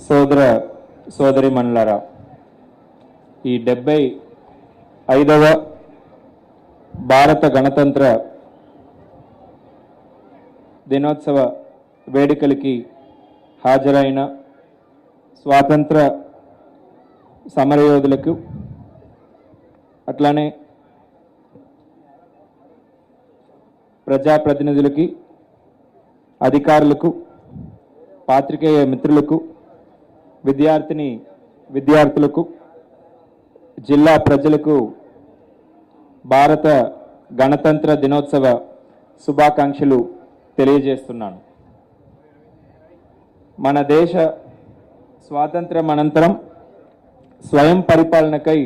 సోదర సోదరీమణులారా, ఈ 75వ భారత గణతంత్ర దినోత్సవ వేడుకలకి హాజరైన స్వాతంత్ర సమరయోధులకు, అట్లానే ప్రజాప్రతినిధులకి, అధికారులకు, పాత్రికేయ మిత్రులకు, విద్యార్థులకు, జిల్లా ప్రజలకు భారత గణతంత్ర దినోత్సవ శుభాకాంక్షలు తెలియజేస్తున్నాను. మన దేశ స్వాతంత్ర్యం అనంతరం స్వయం పరిపాలనకై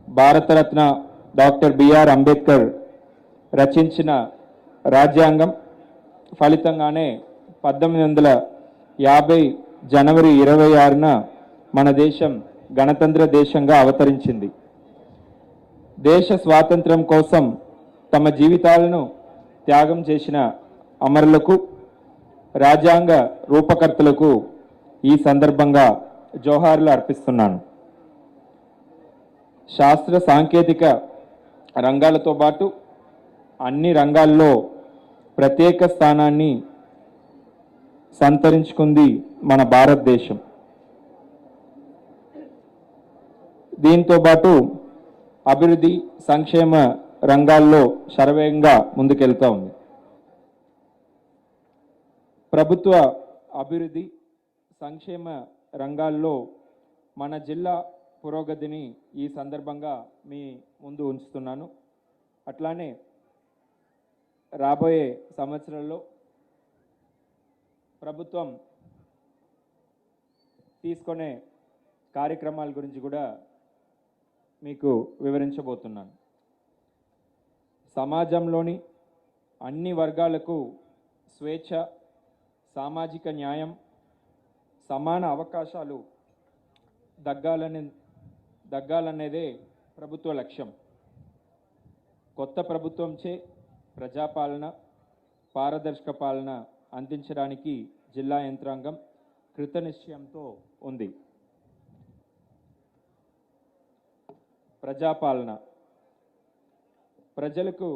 భారతరత్న డాక్టర్ బిఆర్ అంబేద్కర్ రచించిన రాజ్యాంగం ఫలితంగానే 1850 జనవరి 26న మన దేశం గణతంత్ర దేశంగా అవతరించింది. దేశ స్వాతంత్ర్యం కోసం తమ జీవితాలను త్యాగం చేసిన అమరులకు, రాజ్యాంగ రూపకర్తలకు ఈ సందర్భంగా జోహార్లు అర్పిస్తున్నాను. శాస్త్ర సాంకేతిక రంగాలతో పాటు అన్ని రంగాల్లో ప్రత్యేక స్థానాన్ని సంతరించుకుంది మన భారతదేశం. దీంతో పాటు అభివృద్ధి, సంక్షేమ రంగాల్లో శరవేగంగా ముందుకెళ్తా ఉంది. ప్రభుత్వ అభివృద్ధి, సంక్షేమ రంగాల్లో మన జిల్లా పురోగతిని ఈ సందర్భంగా మీ ముందు ఉంచుతున్నాను. అట్లానే రాబోయే సంవత్సరాల్లో ప్రభుత్వం తీసుకునే కార్యక్రమాల గురించి కూడా మీకు వివరించబోతున్నాను. సమాజంలోని అన్ని వర్గాలకు స్వేచ్ఛ, సామాజిక న్యాయం, సమాన అవకాశాలు దగ్గాలనేదే ప్రభుత్వ లక్ష్యం. కొత్త ప్రభుత్వంచే ప్రజాపాలన, పారదర్శక పాలన అందించడానికి జిల్లా యంత్రాంగం కృతనిశ్చయంతో ఉంది. ప్రజాపాలన ప్రజలకు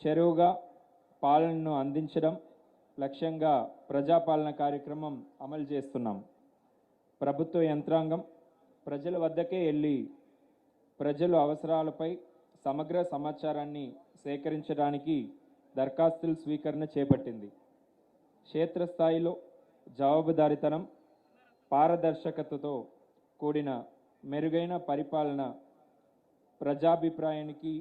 చేరువగా పాలనను అందించడం లక్ష్యంగా ప్రజాపాలన కార్యక్రమం అమలు చేస్తున్నాం. ప్రభుత్వ యంత్రాంగం ప్రజల వద్దకే వెళ్ళి ప్రజల అవసరాలపై సమగ్ర సమాచారాన్ని సేకరించడానికి దరఖాస్తుల స్వీకరణ చేపట్టింది. క్షేత్రస్థాయిలో జవాబుదారీతనం, పారదర్శకతతో కూడిన మెరుగైన పరిపాలన ప్రజాభిప్రాయానికి,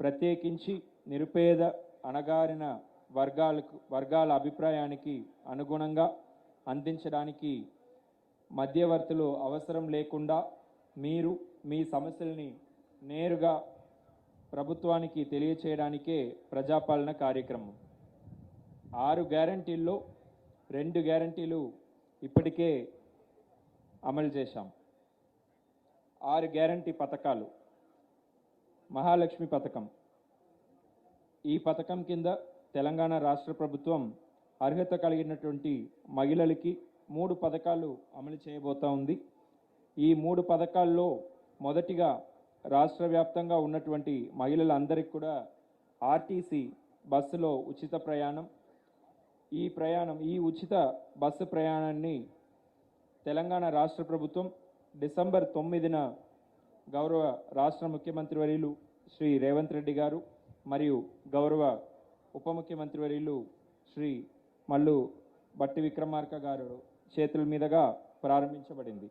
ప్రత్యేకించి నిరుపేద, అణగారిన వర్గాల అభిప్రాయానికి అనుగుణంగా అందించడానికి మధ్యవర్తులు అవసరం లేకుండా మీరు మీ సమస్యల్ని నేరుగా ప్రభుత్వానికి తెలియచేయడానికే ప్రజాపాలన కార్యక్రమం. 6 గ్యారంటీల్లో 2 గ్యారంటీలు ఇప్పటికే అమలు చేశాం. 6 గ్యారంటీ పథకాలు. మహాలక్ష్మి పథకం. ఈ పథకం కింద తెలంగాణ రాష్ట్ర ప్రభుత్వం అర్హత కలిగినటువంటి మహిళలకి 3 పథకాలు అమలు చేయబోతా ఉంది. ఈ 3 పథకాల్లో మొదటిగా రాష్ట్ర వ్యాప్తంగా ఉన్నటువంటి మహిళలందరికీ కూడా ఆర్టీసీ బస్సులో ఉచిత ప్రయాణం. ఈ ఉచిత బస్సు ప్రయాణాన్ని తెలంగాణ రాష్ట్ర ప్రభుత్వం డిసెంబర్ 9న గౌరవ రాష్ట్ర ముఖ్యమంత్రి వర్యులు శ్రీ రేవంత్ రెడ్డి గారు మరియు గౌరవ ఉప ముఖ్యమంత్రి వర్యులు శ్రీ మల్లు బట్టి విక్రమార్క గారు చేతుల మీదుగా ప్రారంభించబడింది.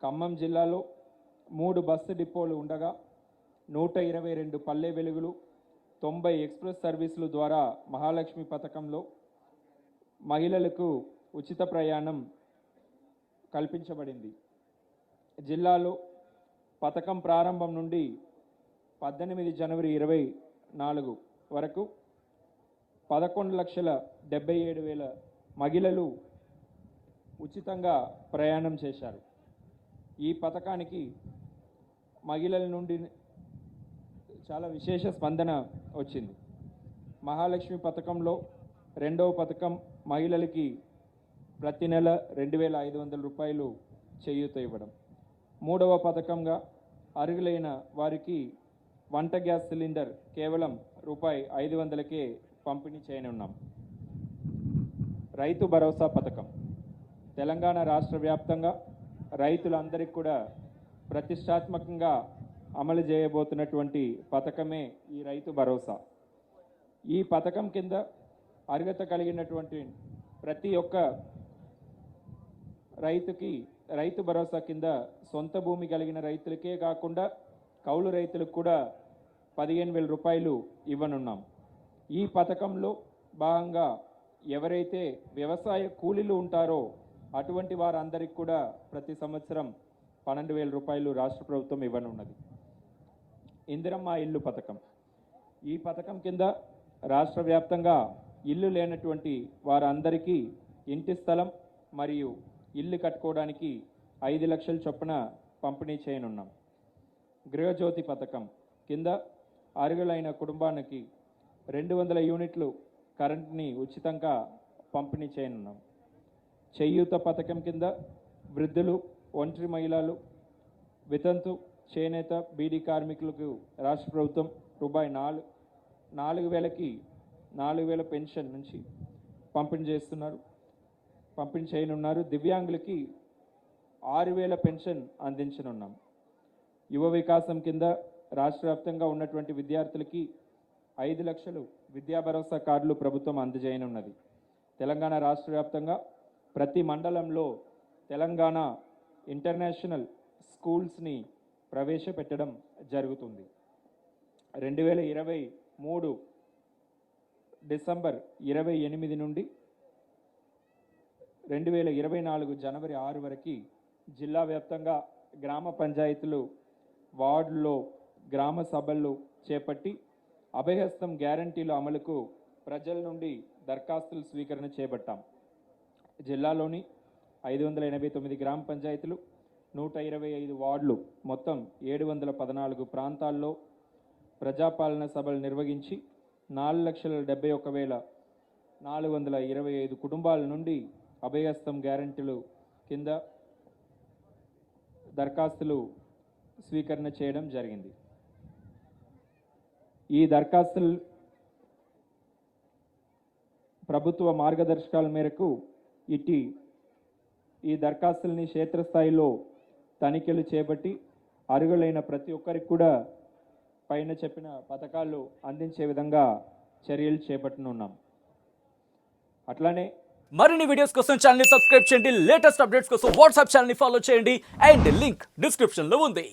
ఖమ్మం జిల్లాలో 3 బస్సు డిపోలు ఉండగా 122 పల్లె వెలుగులు, 90 ఎక్స్ప్రెస్ సర్వీసుల ద్వారా మహాలక్ష్మి పథకంలో మహిళలకు ఉచిత ప్రయాణం కల్పించబడింది. జిల్లాలో పథకం ప్రారంభం నుండి 18 జనవరి 2024 వరకు 11,77,000 మహిళలు ఉచితంగా ప్రయాణం చేశారు. ఈ పథకానికి మహిళల నుండి చాలా విశేష స్పందన వచ్చింది. మహాలక్ష్మి పథకంలో రెండవ పథకం మహిళలకి ప్రతి నెల 2,500 రూపాయలు చేయూత ఇవ్వడం. మూడవ పథకంగా అర్హులైన వారికి వంట గ్యాస్ సిలిండర్ కేవలం రూపాయి 500కే పంపిణీ చేయనున్నాం. రైతు భరోసా పథకం తెలంగాణ రాష్ట్ర వ్యాప్తంగా రైతులందరికీ కూడా ప్రతిష్టాత్మకంగా అమలు చేయబోతున్నటువంటి పథకమే ఈ రైతు భరోసా. ఈ పథకం కింద అర్హత కలిగినటువంటి ప్రతి ఒక్క రైతుకి రైతు భరోసా కింద సొంత భూమి కలిగిన రైతులకే కాకుండా కౌలు రైతులకు కూడా 15,000 రూపాయలు ఇవ్వనున్నాం. ఈ పథకంలో భాగంగా ఎవరైతే వ్యవసాయ కూలీలు ఉంటారో అటువంటి వారందరికీ కూడా ప్రతి సంవత్సరం 12,000 రూపాయలు రాష్ట్ర ప్రభుత్వం ఇవ్వనున్నది. ఇందిరమ్మ ఇల్లు పథకం. ఈ పథకం కింద రాష్ట్ర వ్యాప్తంగా ఇల్లు లేనటువంటి వారందరికీ ఇంటి స్థలం మరియు ఇల్లు కట్టుకోవడానికి 5 లక్షల చొప్పున పంపిణీ చేయనున్నాం. గృహజ్యోతి పథకం కింద అర్హులైన కుటుంబానికి 200 యూనిట్లు కరెంట్ని ఉచితంగా పంపిణీ చేయనున్నాం. చేయూత పథకం కింద వృద్ధులు, ఒంటరి మహిళలు, వితంతు, చేనేత, బీడీ కార్మికులకు రాష్ట్ర ప్రభుత్వం రూపాయి 4,000 పెన్షన్ నుంచి పంపిణీ చేయనున్నారు. దివ్యాంగులకి 6,000 పెన్షన్ అందించనున్నాం. యువ వికాసం కింద రాష్ట్ర వ్యాప్తంగా ఉన్నటువంటి విద్యార్థులకి 5 లక్షలు విద్యా భరోసా కార్డులు ప్రభుత్వం అందజేయనున్నది. తెలంగాణ రాష్ట్ర వ్యాప్తంగా ప్రతి మండలంలో తెలంగాణ ఇంటర్నేషనల్ స్కూల్స్ని ప్రవేశపెట్టడం జరుగుతుంది. 2023 డిసెంబర్ 28 నుండి 2024 జనవరి 6 వరకు జిల్లా వ్యాప్తంగా గ్రామ పంచాయతీలు, వార్డుల్లో గ్రామ సభలు చేపట్టి అభయహస్తం గ్యారంటీల అమలుకు ప్రజల నుండి దరఖాస్తుల స్వీకరణ చేపట్టాం. జిల్లాలోని 589 గ్రామ పంచాయతీలు, 125 వార్డులు, మొత్తం 714 ప్రాంతాల్లో ప్రజాపాలన సభలు నిర్వహించి 4,71,425 కుటుంబాల నుండి అభయహస్తం గ్యారంటీలు కింద దరఖాస్తులు స్వీకరణ చేయడం జరిగింది. ఈ దరఖాస్తులు ప్రభుత్వ మార్గదర్శకాల మేరకు ఈ దరఖాస్తుల్ని క్షేత్రస్థాయిలో తనిఖీలు చేపట్టి అర్హులైన ప్రతి ఒక్కరికి కూడా పైన చెప్పిన పథకాలు అందించే విధంగా చర్యలు చేపట్టనున్నాం. అట్లానే మరిన్ని వీడియోస్ కోసం ఛానల్ ని సబ్స్క్రైబ్ చేయండి. లేటెస్ట్ అప్డేట్స్ కోసం వాట్సాప్ ఛానల్ ని ఫాలో చేయండి. అండ్ లింక్ డిస్క్రిప్షన్ లో ఉంది.